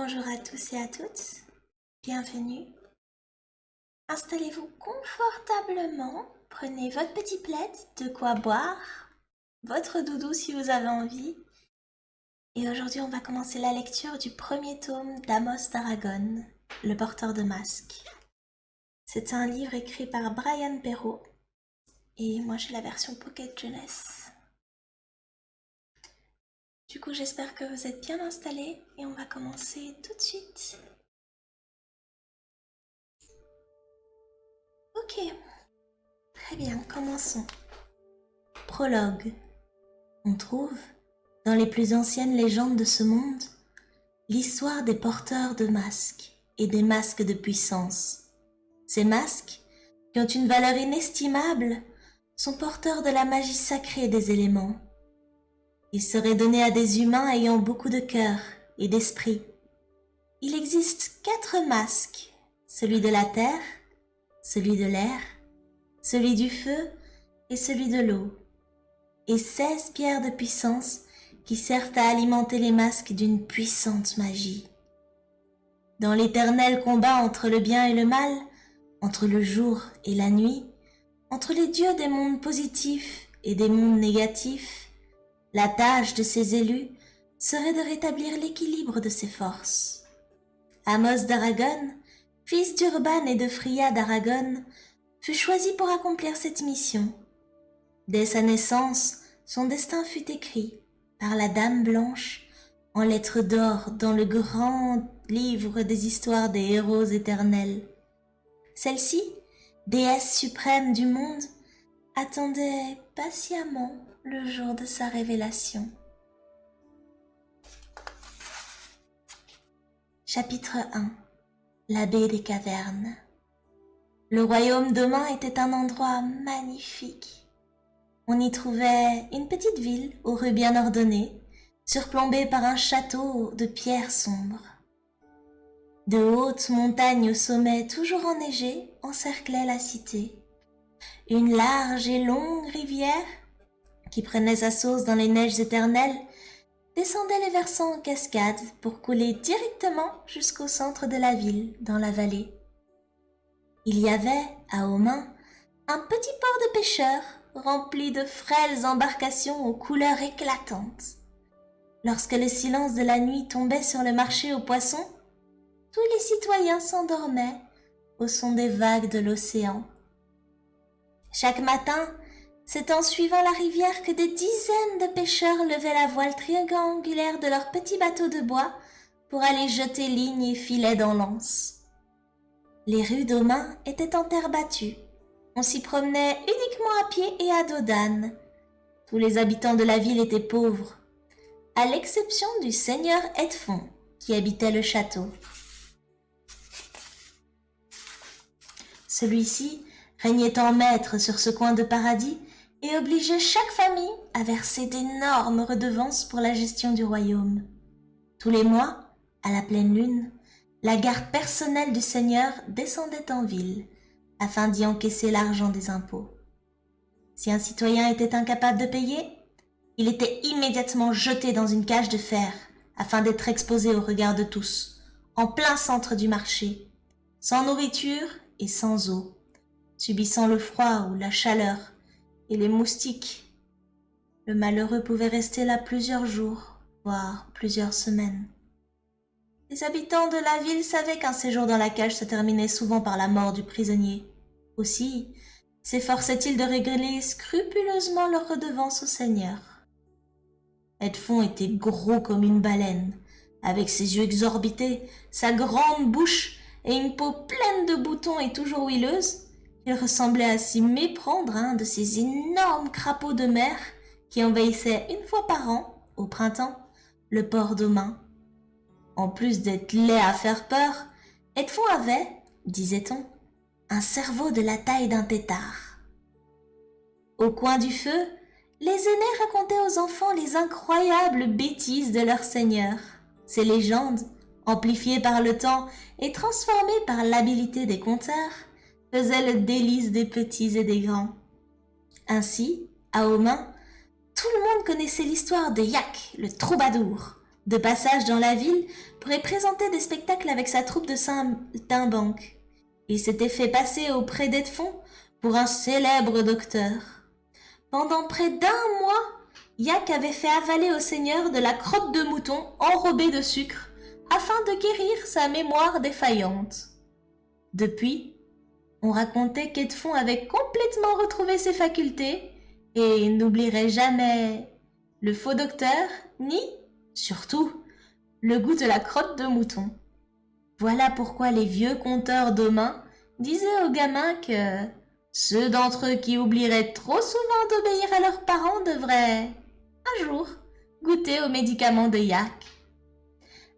Bonjour à tous et à toutes, bienvenue. Installez-vous confortablement, prenez votre petit plaid, de quoi boire, votre doudou si vous avez envie. Et aujourd'hui on va commencer la lecture du premier tome d'Amos d'Aragon, Le porteur de masques. C'est un livre écrit par Brian Perrault et moi j'ai la version Pocket Jeunesse. Du coup j'espère que vous êtes bien installés et on va commencer tout de suite. Ok, très bien, commençons. Prologue. On trouve, dans les plus anciennes légendes de ce monde, l'histoire des porteurs de masques et des masques de puissance. Ces masques, qui ont une valeur inestimable, sont porteurs de la magie sacrée des éléments. Ils seraient donnés à des humains ayant beaucoup de cœur et d'esprit. Il existe 4 masques, celui de la terre, celui de l'air, celui du feu et celui de l'eau, et 16 pierres de puissance qui servent à alimenter les masques d'une puissante magie. Dans l'éternel combat entre le bien et le mal, entre le jour et la nuit, entre les dieux des mondes positifs et des mondes négatifs, la tâche de ces élus serait de rétablir l'équilibre de ces forces. Amos d'Aragon, fils d'Urban et de Fria d'Aragon, fut choisi pour accomplir cette mission. Dès sa naissance, son destin fut écrit par la Dame Blanche en lettres d'or dans le grand livre des histoires des héros éternels. Celle-ci, déesse suprême du monde, attendait patiemment le jour de sa révélation. Chapitre 1. La baie des cavernes. Le royaume d'Omain était un endroit magnifique. On y trouvait une petite ville aux rues bien ordonnées, surplombée par un château de pierre sombre. De hautes montagnes au sommet toujours enneigées encerclaient la cité. Une large et longue rivière, qui prenait sa source dans les neiges éternelles, descendait les versants en cascade pour couler directement jusqu'au centre de la ville, dans la vallée. Il y avait, à Omain, un petit port de pêcheurs rempli de frêles embarcations aux couleurs éclatantes. Lorsque le silence de la nuit tombait sur le marché aux poissons, tous les citoyens s'endormaient au son des vagues de l'océan. Chaque matin, c'est en suivant la rivière que des dizaines de pêcheurs levaient la voile triangulaire de leurs petits bateaux de bois pour aller jeter lignes et filets dans l'anse. Les rues d'Omain étaient en terre battue. On s'y promenait uniquement à pied et à dos d'âne. Tous les habitants de la ville étaient pauvres, à l'exception du seigneur Edfond, qui habitait le château. Celui-ci régnait en maître sur ce coin de paradis et obligeait chaque famille à verser d'énormes redevances pour la gestion du royaume. Tous les mois, à la pleine lune, la garde personnelle du seigneur descendait en ville afin d'y encaisser l'argent des impôts. Si un citoyen était incapable de payer, il était immédiatement jeté dans une cage de fer afin d'être exposé au regard de tous, en plein centre du marché, sans nourriture et sans eau, subissant le froid ou la chaleur et les moustiques. Le malheureux pouvait rester là plusieurs jours, voire plusieurs semaines. Les habitants de la ville savaient qu'un séjour dans la cage se terminait souvent par la mort du prisonnier. Aussi, s'efforçaient-ils de régler scrupuleusement leurs redevances au seigneur. Edfond était gros comme une baleine, avec ses yeux exorbités, sa grande bouche et une peau pleine de boutons et toujours huileuse. Il ressemblait à s'y méprendre à un de ces énormes crapauds de mer qui envahissaient une fois par an, au printemps, le port d'Omain. En plus d'être laid à faire peur, Edfond avait, disait-on, un cerveau de la taille d'un tétard. Au coin du feu, les aînés racontaient aux enfants les incroyables bêtises de leur seigneur. Ces légendes, amplifiées par le temps et transformées par l'habileté des conteurs, faisaient le délice des petits et des grands. Ainsi, à Omain, tout le monde connaissait l'histoire de Yak, le troubadour, de passage dans la ville pour y présenter des spectacles avec sa troupe de saltimbanques. Il s'était fait passer auprès d'Edfon pour un célèbre docteur. Pendant près d'1 mois, Yak avait fait avaler au seigneur de la crotte de mouton enrobée de sucre afin de guérir sa mémoire défaillante. Depuis, on racontait qu'Edfon avait complètement retrouvé ses facultés et n'oublierait jamais le faux docteur, ni, surtout, le goût de la crotte de mouton. Voilà pourquoi les vieux conteurs d'Omain disaient aux gamins que ceux d'entre eux qui oublieraient trop souvent d'obéir à leurs parents devraient, un jour, goûter aux médicaments de Yak.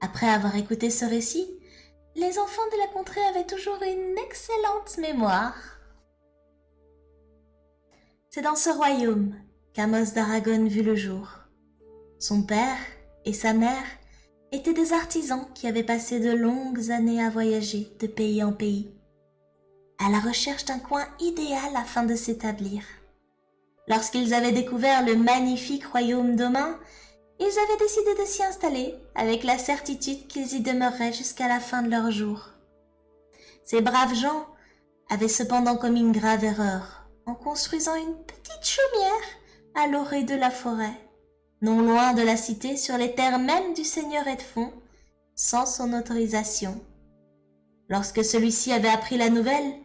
Après avoir écouté ce récit, les enfants de la contrée avaient toujours une excellente mémoire. C'est dans ce royaume qu'Amos d'Aragon vit le jour. Son père et sa mère étaient des artisans qui avaient passé de longues années à voyager de pays en pays, à la recherche d'un coin idéal afin de s'établir. Lorsqu'ils avaient découvert le magnifique royaume d'Omain, ils avaient décidé de s'y installer avec la certitude qu'ils y demeureraient jusqu'à la fin de leurs jours. Ces braves gens avaient cependant commis une grave erreur en construisant une petite chaumière à l'orée de la forêt, non loin de la cité, sur les terres mêmes du seigneur Edfon, sans son autorisation. Lorsque celui-ci avait appris la nouvelle,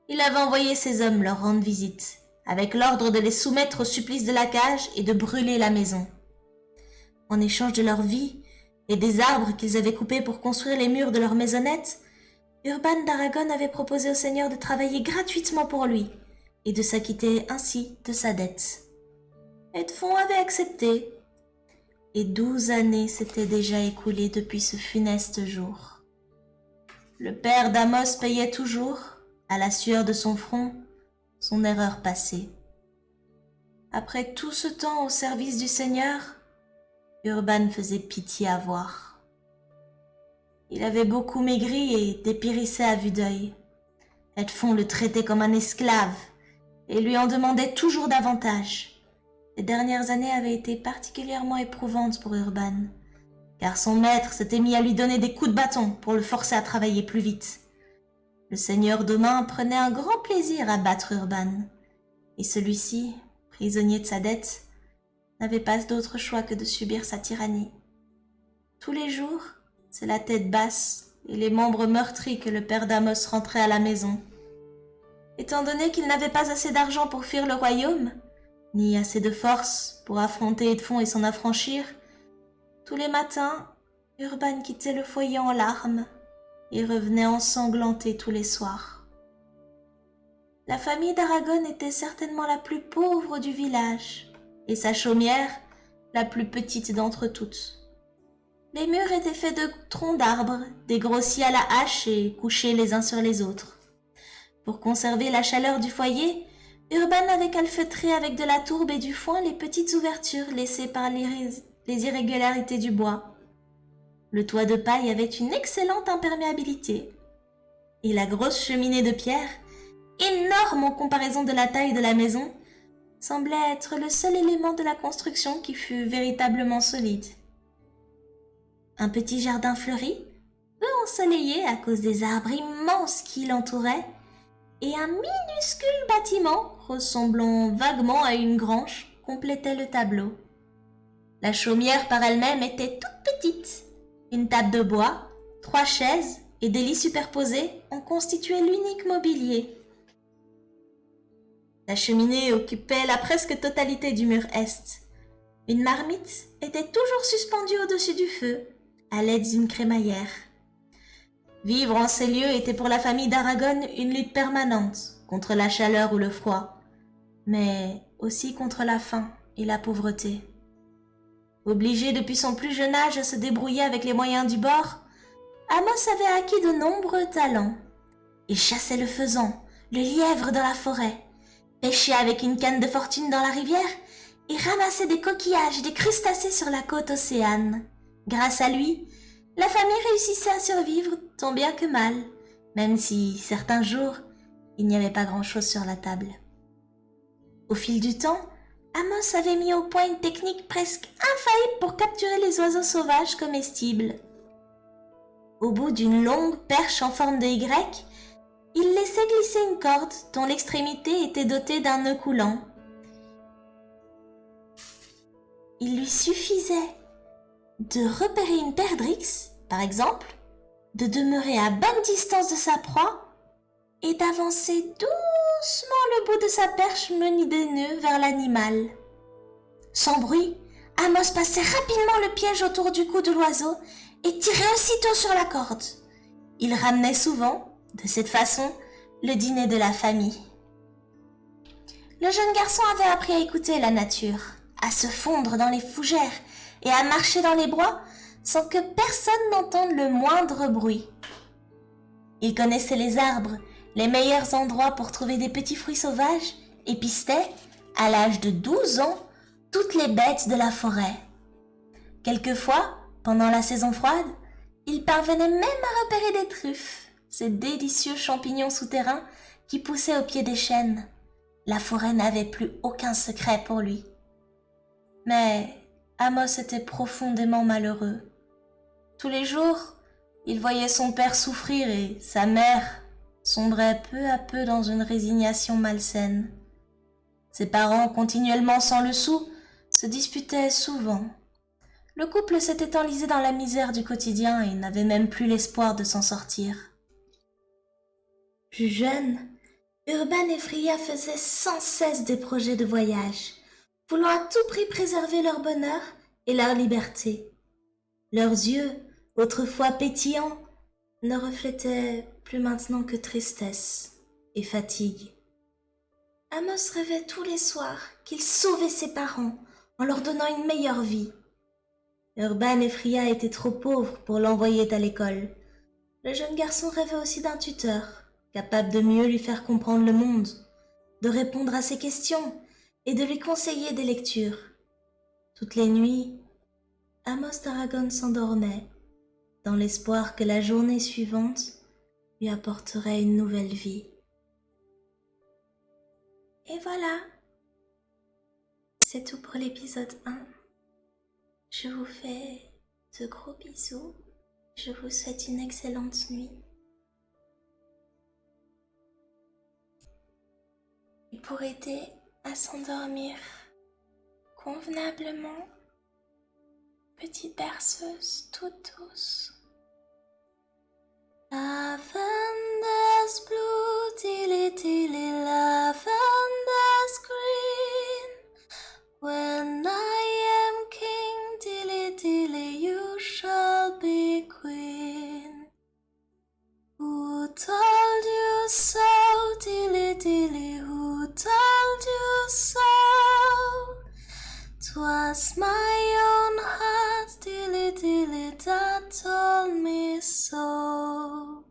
il avait envoyé ses hommes leur rendre visite, avec l'ordre de les soumettre au supplice de la cage et de brûler la maison. En échange de leur vie et des arbres qu'ils avaient coupés pour construire les murs de leur maisonnette, Urban d'Aragon avait proposé au seigneur de travailler gratuitement pour lui et de s'acquitter ainsi de sa dette. Edfon avait accepté, et 12 années s'étaient déjà écoulées depuis ce funeste jour. Le père d'Amos payait toujours, à la sueur de son front, son erreur passée. Après tout ce temps au service du seigneur, Urban faisait pitié à voir. Il avait beaucoup maigri et dépérissait à vue d'œil. Edfon le traitait comme un esclave et lui en demandait toujours davantage. Les dernières années avaient été particulièrement éprouvantes pour Urban, car son maître s'était mis à lui donner des coups de bâton pour le forcer à travailler plus vite. Le seigneur d'Omain prenait un grand plaisir à battre Urban, et celui-ci, prisonnier de sa dette, n'avait pas d'autre choix que de subir sa tyrannie. Tous les jours, c'est la tête basse et les membres meurtris que le père d'Amos rentrait à la maison. Étant donné qu'il n'avait pas assez d'argent pour fuir le royaume, ni assez de force pour affronter Edfon et s'en affranchir, tous les matins, Urban quittait le foyer en larmes et revenait ensanglanté tous les soirs. La famille d'Aragon était certainement la plus pauvre du village, et sa chaumière la plus petite d'entre toutes. Les murs étaient faits de troncs d'arbres, dégrossis à la hache et couchés les uns sur les autres. Pour conserver la chaleur du foyer, Urban avait calfeutré avec de la tourbe et du foin les petites ouvertures laissées par les irrégularités du bois. Le toit de paille avait une excellente imperméabilité, et la grosse cheminée de pierre, énorme en comparaison de la taille de la maison, semblait être le seul élément de la construction qui fût véritablement solide. Un petit jardin fleuri, peu ensoleillé à cause des arbres immenses qui l'entouraient, et un minuscule bâtiment ressemblant vaguement à une grange complétait le tableau. La chaumière par elle-même était toute petite. Une table de bois, 3 chaises et des lits superposés en constituaient l'unique mobilier. La cheminée occupait la presque totalité du mur est. Une marmite était toujours suspendue au-dessus du feu, à l'aide d'une crémaillère. Vivre en ces lieux était pour la famille d'Aragon une lutte permanente contre la chaleur ou le froid, mais aussi contre la faim et la pauvreté. Obligé depuis son plus jeune âge à se débrouiller avec les moyens du bord, Amos avait acquis de nombreux talents. Il chassait le faisan, le lièvre dans la forêt, pêchait avec une canne de fortune dans la rivière et ramassait des coquillages et des crustacés sur la côte océane. Grâce à lui, la famille réussissait à survivre tant bien que mal, même si, certains jours, il n'y avait pas grand-chose sur la table. Au fil du temps, Amos avait mis au point une technique presque infaillible pour capturer les oiseaux sauvages comestibles. Au bout d'une longue perche en forme de Y, il laissait glisser une corde dont l'extrémité était dotée d'un nœud coulant. Il lui suffisait de repérer une perdrix, par exemple, de demeurer à bonne distance de sa proie et d'avancer doucement le bout de sa perche munie de nœuds vers l'animal. Sans bruit, Amos passait rapidement le piège autour du cou de l'oiseau et tirait aussitôt sur la corde. Il ramenait souvent, de cette façon, le dîner de la famille. Le jeune garçon avait appris à écouter la nature, à se fondre dans les fougères et à marcher dans les bois sans que personne n'entende le moindre bruit. Il connaissait les arbres, les meilleurs endroits pour trouver des petits fruits sauvages et pistait, à l'âge de 12 ans, toutes les bêtes de la forêt. Quelquefois, pendant la saison froide, il parvenait même à repérer des truffes, ces délicieux champignons souterrains qui poussaient au pied des chênes. La forêt n'avait plus aucun secret pour lui. Mais Amos était profondément malheureux. Tous les jours, il voyait son père souffrir et sa mère sombrait peu à peu dans une résignation malsaine. Ses parents, continuellement sans le sou, se disputaient souvent. Le couple s'était enlisé dans la misère du quotidien et n'avait même plus l'espoir de s'en sortir. Plus jeune, Urban et Freya faisaient sans cesse des projets de voyage, voulant à tout prix préserver leur bonheur et leur liberté. Leurs yeux, autrefois pétillants, ne reflétaient plus maintenant que tristesse et fatigue. Amos rêvait tous les soirs qu'il sauvait ses parents en leur donnant une meilleure vie. Urban et Freya étaient trop pauvres pour l'envoyer à l'école. Le jeune garçon rêvait aussi d'un tuteur, capable de mieux lui faire comprendre le monde, de répondre à ses questions et de lui conseiller des lectures. Toutes les nuits, Amos d'Aragon s'endormait, dans l'espoir que la journée suivante lui apporterait une nouvelle vie. Et voilà, c'est tout pour l'épisode 1. Je vous fais de gros bisous. Je vous souhaite une excellente nuit. Et pour aider à s'endormir convenablement, petite berceuse toute douce. Lavender blue, tilly tilly, lavender green. When I am king, tilly tilly, you shall be queen. Who told you so, tilly tilly, who told you so? 'Twas my own heart, tilly tilly, that told me so.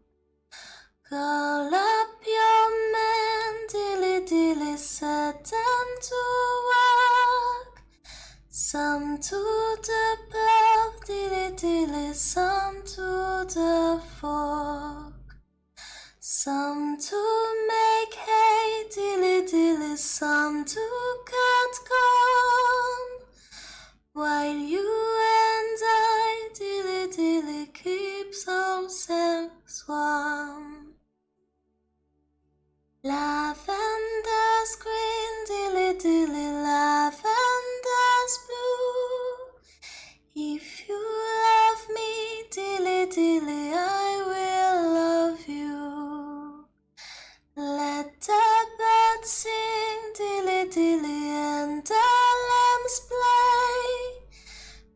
Call up your men, dilly dilly, set them to work. Some to the plough, dilly dilly, some to the fork. Some to make hay, dilly dilly, some to cut corn. While you and I, dilly dilly, keeps ourselves warm. Lavender's green, dilly dilly, lavender's blue. If you love me, dilly dilly, I will love you. Let the birds sing, dilly dilly, and the lambs play.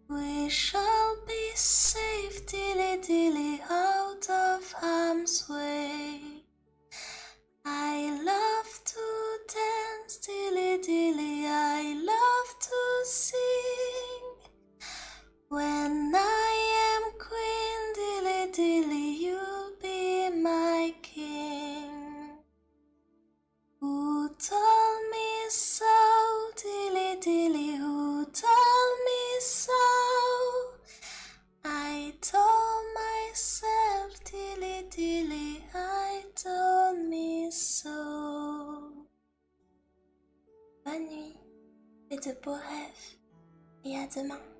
We shall be safe, dilly dilly, out of harm's way. I love to dance, dilly dilly, I love to sing. When I am queen, dilly dilly, you'll be my king. Who told me so, dilly dilly, who told me so? I told myself de beaux rêves et à demain.